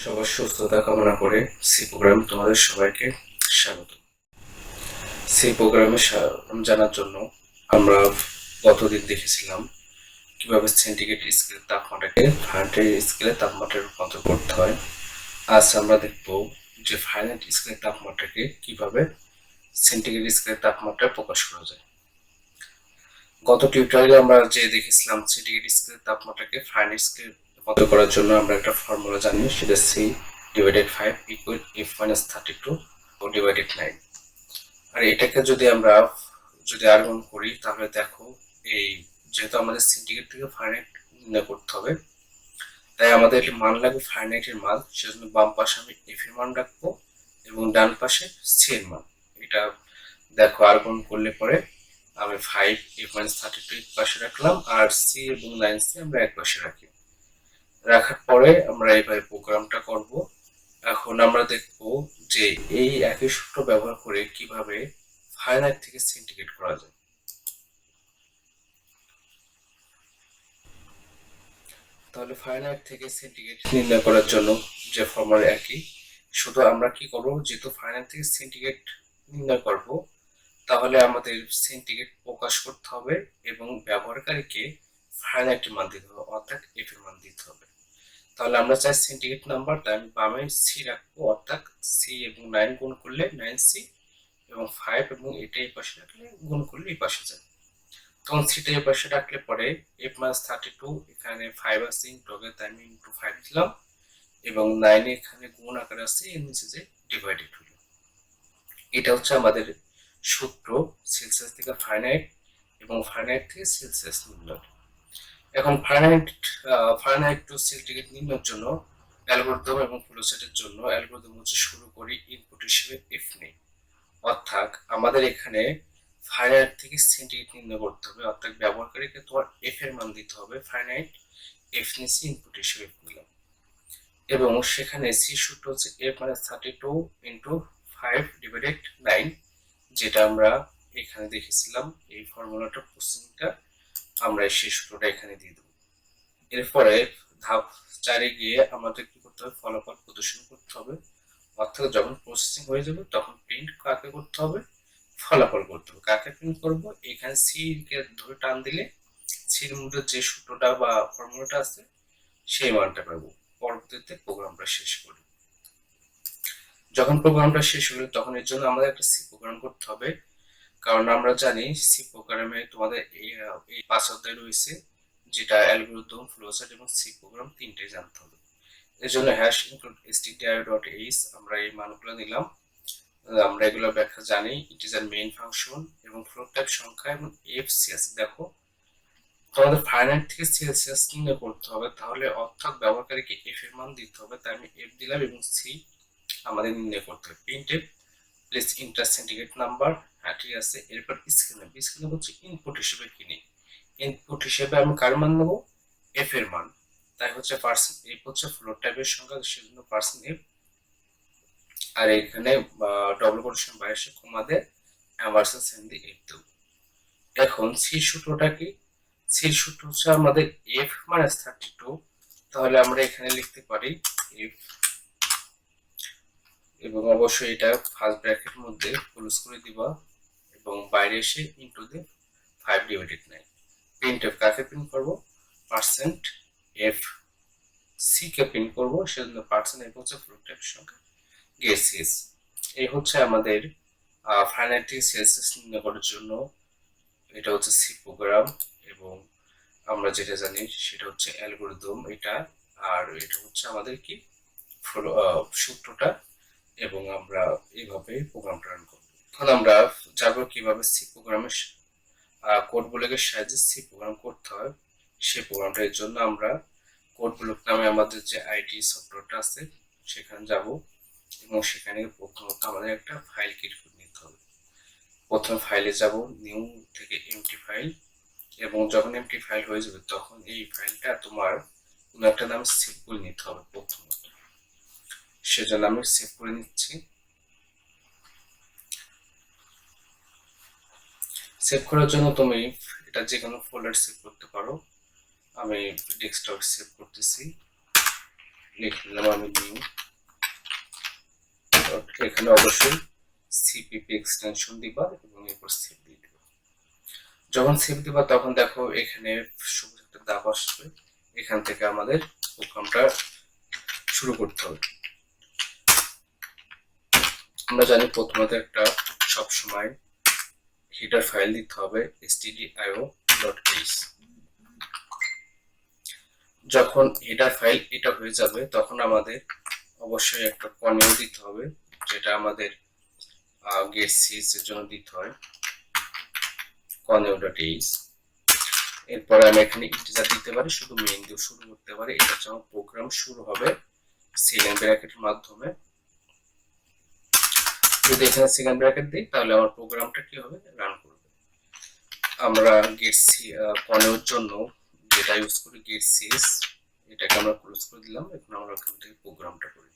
সবার সুস্থতা কামনা করে সি প্রোগ্রাম তোমাদের সবাইকে স্বাগত। সি প্রোগ্রামে জানার জন্য আমরা গতদিন দেখেছিলাম কিভাবে সেন্টিগ্রেড স্কেলের তাপমাত্রাকে ফারেনহাইট স্কেলের তাপমাত্রায় রূপান্তর করতে হয়। আজ আমরা দেখব যে ফারেনহাইট স্কেলের তাপমাত্রাকে কিভাবে সেন্টিগ্রেড স্কেলের তাপমাত্রায় প্রকাশ করা যায়। গত টিউটোরিয়ালে আমরা যে দেখেছিলাম সেন্টিগ্রেড স্কেলের তাপমাত্রাকে ফারেনহাইট স্কেলে রূপান্তর করার জন্য আমরা একটা ফর্মুলা জানি, সেটা C/5 ইকুয়াল F-32 ডিভাইডেড 9। আর এটাকে যদি আমরা আর্গুন করি তাহলে দেখো, এই যেহেতু আমাদের সেন্টিগ্রেড থেকে ফারেনহাইট নির্ণয় করতে হবে, তাই আমাদের মান লাগবে ফারেনহাইটের মান। সেজন্য বাম পাশে আমি F এর মান রাখবো এবং ডান পাশে C এর মান। এটা দেখো আর্গুন করলে পরে আমি 5F-32 এক পাশে রাখলাম, আর C এবং 9C আমরা এক পাশে রাখি। রাখার পরে আমরা এইভাবে প্রোগ্রামটা করব। এখন আমরা দেখব যে এই একই সূত্র ব্যবহার করে কিভাবে ফারেনহাইট থেকে সেন্টিগ্রেড করা যায়। তাহলে ফারেনহাইট থেকে সেন্টিগ্রেড নির্ণয় করার জন্য যে ফর্মুলা একই, শুধু আমরা কি করব, যেহেতু ফারেনহাইট থেকে সেন্টিগ্রেড নির্ণয় করব তাহলে আমাদের সেন্টিগ্রেড প্রকাশ করতে হবে এবং ব্যবহারকারীকে ফারেনহাইটের মান দিতে হবে, অর্থাৎ F এর মান দিতে হবে। তাহলে আমরা চাই সেন্টিগ্রেড নাম্বার, তাই আমি বামে C রাখবো, অর্থাৎ C এবং 9 গুণ করলে 9C এবং 5 এবং এটা এই পাশে রাখলে গুণ করলে এই পাশে যায়। তখন সিটা এই পাশে রাখলে পরে F-32 এখানে 5 আছে ইনটু হবে, তাই আমি ইনটু 5 দিলাম এবং 9 এখানে গুণ আকারে আছে, এর নিচে যে ডিভাইডেড হলো। এটা হচ্ছে আমাদের সূত্র সেলসিয়াস থেকে ফারেনহাইট এবং ফারেনহাইট থেকে সেলসিয়াস নির্ণয়। এখন ফারেনহাইট টু সেন্টিগ্রেড নির্ণয়ের জন্য অ্যালগরিদম এবং ফ্লোচার্টের জন্য অ্যালগরিদম হচ্ছে শুরু করি ইনপুট হিসেবে F নেই, অর্থাৎ আমাদের এখানে ফারেনহাইট থেকে সেন্টিগ্রেড নির্ণয় করতে হবে, অর্থাৎ ব্যবহারকারীকে তোমার F এর মান দিতে হবে। ফারেনহাইট F নিচ্ছি, ইনপুট হিসেবে নিলাম এবং সেখানে C সূত্র হচ্ছে F-32 ইন্টু 5 ডিভাইডেড 9, যেটা আমরা এখানে দেখেছিলাম। এই ফর্মুলাটা প্রসেসিংটা আমরা সেই সূত্রটা এখানে দিয়ে দেবো। এরপরে ধাপ 4-এ গিয়ে আমাদের কি করতে হবে, ফলাফল প্রদর্শন করতে হবে, অর্থাৎ যখন প্রসেসিং হয়ে যাবে তখন প্রিন্ট কাকে করতে হবে, ফলাফল করতে হবে। কাকে প্রিন্ট করব, এখানে সি কে ধরে টান দিলে সির মধ্যে যে সূত্রটা বা ফর্মুলাটা আছে সেই মানটা পাবো। পরবর্তীতে প্রোগ্রামটা শেষ করি। যখন প্রোগ্রামটা শেষ হলো তখন এর জন্য আমাদের একটা সি প্রোগ্রাম করতে হবে, কারণ আমরা জানি সি প্রোগ্রামে তোমাদের এই 5 অধ্যায় রয়েছে, যেটা অ্যালগরিদম, ফ্লোচার্ট এবং সি প্রোগ্রাম তিনটেই জানতে হবে। এর জন্য #include_stdio.h আমরা এই মানগুলো নিলাম। আমরা এগুলো ব্যাখ্যা জানি, ইন্টিজার মেইন ফাংশন এবং ফ্লোট টাইপ সংখ্যা এবং FCS। দেখো, তোমাদের ফারেনহাইট থেকে সেলসিয়াস নির্ণয় করতে হবে, তাহলে অর্থাৎ ব্যবহারকারীকে F এর মান দিতে হবে, তাই আমি F দিলাম এবং C আমাদের নির্ণয় করতে হবে। Printf place inter centigrade number, হ্যাঁ ঠিক আছে। এরপর স্ক্রিনে হচ্ছে ইনপুট হিসেবে কিনি, ইনপুট হিসেবে আমি কার মান নেব, F এর মান, তাই হচ্ছে পার্সেন্ট F হচ্ছে ফ্লোট টাইপের সংখ্যা, সেজন্য পার্সেন্ট F, আর এখানে ডবল কোটেশন বাইরে সে কমা দেয় ভার্সেস সেন্ড দি F দেব। এখন সি সূত্রটা কি, সি সূত্র হচ্ছে আমাদের F-32, তাহলে আমরা এখানে লিখতে পারি F এবং অবশ্যই এটা ফার্স্ট ব্র্যাকেট মধ্যে ক্লোজ করে দিবা এবং বাইরে এসে ইনটু দি 5 ডিভাইডেড 9। প্রিন্টএফ কাকে প্রিন্ট করব, পার্সেন্ট F C কে প্রিন্ট করব, সেজন্য পার্সেন্ট F হচ্ছে ফ্লোট টাইপ সংখ্যা গেসিস। এই হচ্ছে আমাদের ফারেনহাইট থেকে সেলসিয়াস নির্ণয় করার জন্য এটা হচ্ছে সি প্রোগ্রাম, এবং আমরা যেটা জানি সেটা হচ্ছে অ্যালগরিদম এটা, আর এটা হচ্ছে আমাদের কি সূত্রটা, এবং আমরা এইভাবে প্রোগ্রামটা রান করব। এখন আমরা জানবো কিভাবে সি প্রোগ্রামের কোড ব্লকের সাহায্যে সি প্রোগ্রাম করতে হয়। সেই প্রোগ্রামটার জন্য আমরা কোড ব্লক নামে আমাদের যে আইটি সফটওয়্যারটা আছে সেখানে যাব এবং সেখানে প্রথমত আমাদের একটা ফাইল ক্রিয়েট করে নিতে হবে। প্রথমে ফাইলে যাব, নিউ থেকে এমটি ফাইল, এবং যখন এমটি ফাইল হয়ে যাবে তখন এই ফাইলটা তোমার কোনো একটা নাম সেভ করে নিতে হবে প্রথমত, সেজন্য আমি সেভ করে নিচ্ছি। সেভ করার জন্য তুমি এটা যে কোনো ফোল্ডার সেভ করতে পারো, আমি ডেস্কটপ সেভ করতেছি। লিখে নিলাম আমি নিউ। এখানে অবশ্যই সিপিপি এক্সটেনশন দিবা এবং এরপর সেভ দিয়ে দিবা। যখন সেভ দিবা তখন দেখো এখানে সবুজ একটা দাগ আসবে, এখান থেকে আমাদের প্রোগ্রামটা শুরু করতে হবে। আমরা জানি প্রথমত একটা সবসময় হেডার ফাইল দিতে হবে stdio.h। যখন হেডার ফাইল এটা হয়ে যাবে তখন আমাদের অবশ্যই একটা কর্নেল দিতে হবে, যেটা আমাদের গেট সিএস এর জন্য দিতে হয় কর্নেল.h। এরপরে আমি এখানে ইন্টিজার দিতে পারি, শুধু মেইন দিয়ে শুরু করতে পারি। এটা হচ্ছে আমার প্রোগ্রাম শুরু হবে সেকেন্ড ব্র্যাকেটের মাধ্যমে। যদি এখানে সেকেন্ড ব্র্যাকেট দিই তাহলে আমার প্রোগ্রামটা কি হবে, রান করবে। আমরা গেট সি কর্নেলের জন্য যেটা ইউজ করি গেট সিএস, এটাকে আমরা ক্লোজ করে দিলাম। এখন আমরা এখান থেকে প্রোগ্রামটা করি।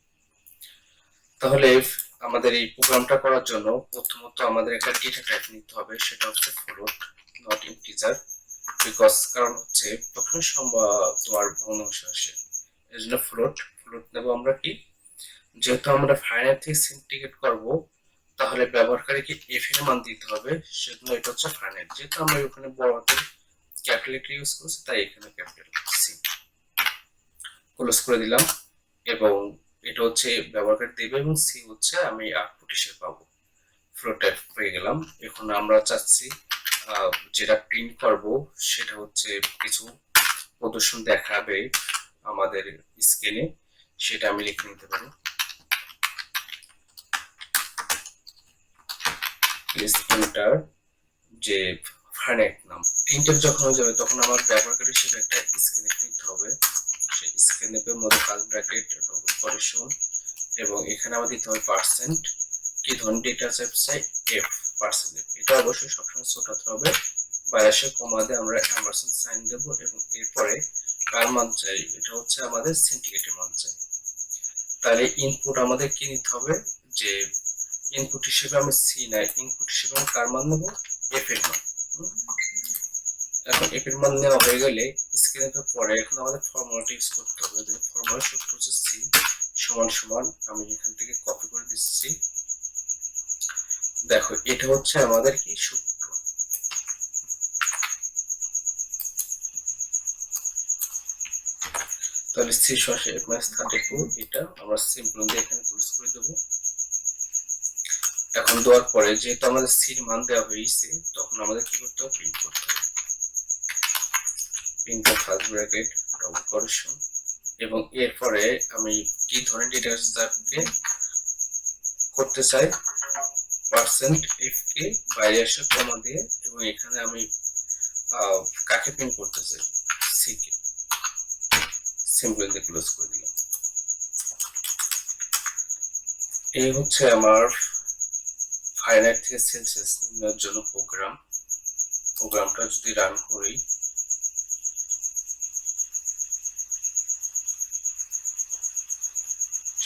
তাহলে আমাদের এই প্রোগ্রামটা করার জন্য প্রথমত আমাদের একটা ডেটা টাইপ নিতে হবে, সেটা হচ্ছে ফ্লোট নট ইন্টিজার। বিকজ কারণ হচ্ছে প্রথমে তোমার ভগ্নাংশ আসে, এই জন্য ফ্লোট নেব আমরা। কি যেহেতু আমরা ফাইনাল থেকে সিন্ডিকেট করব তাহলে ব্যবহারকারীকে এফ এর মান দিতে হবে, সেজন্য এটা হচ্ছে ফাইনাল। যেহেতু আমরা ওখানে বড় হাতের ক্যাপিটাল লেটার ইউজ করছি তাই এখানে ক্যাপিটাল সি ক্লোজ করে দিলাম। এবং এটা হচ্ছে ব্যবহারকারী দেবে এবং সি হচ্ছে আমি আউটপুট হিসেবে পাবো। ফ্লোট টাইপ পেয়ে গেলাম। এখন আমরা চাচ্ছি যেটা প্রিন্ট করব সেটা হচ্ছে কিছু প্রদর্শন দেখাবে আমাদের স্ক্রিনে, সেটা আমি লিখে নিতে পারি প্লিজ এন্টার যে ফাইনাইট নাম। প্রিন্টার যখন হয়ে যাবে তখন আমার ব্যবহারকারী হিসেবে একটা স্ক্রিনে নিতে হবে। সেই স্ক্রিনের মধ্যে ফার্স্ট ব্র্যাকেট ডবল কোটেশন এবং এখানে আমার দিতে হবে পার্সেন্ট, কি ধরনের ডেটা টাইপ চাই এফ পার্সেন্ট। এটা অবশ্যই সবসময় ছোট হতে হবে, বাইরে কমা দিয়ে আমরা অ্যাম্পারস্যান্ড সাইন দেব এবং এরপরে কার মান চাই, এটা হচ্ছে আমাদের সিন্ডিকেটের মান চাই। তাহলে ইনপুট আমাদের কি নিতে হবে, যে ইনপুট হিসেবে আমি সি নাই, ইনপুট হিসেবে আমি কার মান নেব, এফ এর মান। এখন এফ এর মান নেওয়া হয়ে গেলে স্ক্রিনের পরে এখন আমাদের ফর্মুলাটা ইউজ করতে হবে। ফর্মুলা সূত্র হচ্ছে সি সমান সমান, আমি এখান থেকে কপি করে দিচ্ছি। দেখো এটা হচ্ছে আমাদের কি সূত্র। তাহলে সি সমান f - 32, এটা আমরা সিম্পল দিয়ে এখানে ক্লোজ করে দেব। এখন দেওয়ার পরে যেহেতু আমাদের সি এর মান দেওয়া হয়েছে তখন আমাদের কি করতে হবে, প্রিন্ট করতে হবে। Print first bracket double quotation এবং এরপরে আমি কি ধরনের ডেটা টাইপকে করতে চাই, পার্সেন্ট এফ কে বাইরে আসে কমা দিয়ে এবং এখানে আমি কাকে প্রিন্ট করতে চাই, সি কে। সিম্পল দিয়ে ক্লোজ করে দিলাম। এই হচ্ছে আমার ফাইনাইট থেকে সেলসিয়াস নির্ণয়ের জন্য প্রোগ্রামটা যদি রান করি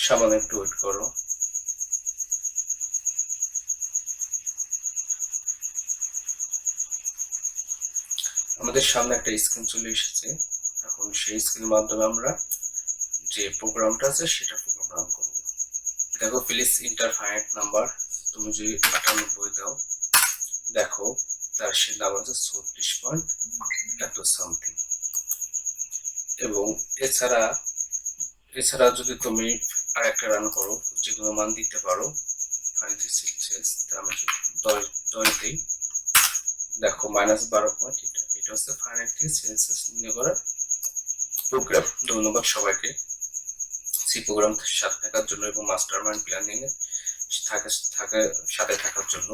সামান্য একটু ওয়েট করো। আমাদের সামনে একটা স্ক্রিন চলে এসেছে। এখন সেই স্ক্রিনের মাধ্যমে আমরা যে প্রোগ্রামটা আছে সেটা প্রোগ্রাম রান করব। দেখো প্লিজ ইন্টার ফাইনাইট নাম্বার, তুমি যদি 98 দাও দেখো তার সে নাম্বার আছে 36 পয়েন্ট এত সামথিং। এবং এছাড়া যদি তুমি আরেকটা রান করো যে কোনো মান দিতে পারো। আমি 10 দিই, দেখো -12 পয়েন্ট। এটা হচ্ছে ফাইনাইট থেকে সেলসিয়াস নির্ণয় করার প্রোগ্রাম। ধন্যবাদ সবাইকে সি প্রোগ্রাম সাথে থাকার জন্য এবং মাস্টার মাইন্ড প্ল্যানিং এর সাথে থাকার জন্য।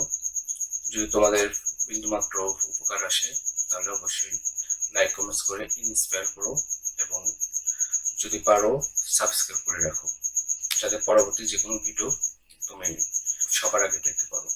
যদি তোমাদের বিন্দুমাত্র উপকার আসে তাহলে অবশ্যই লাইক কমেন্টস করে ইন্সপায়ার করো এবং যদি পারো সাবস্ক্রাইব করে রাখো, যাতে পরবর্তী যে কোনো ভিডিও তুমি সবার আগে দেখতে পারো।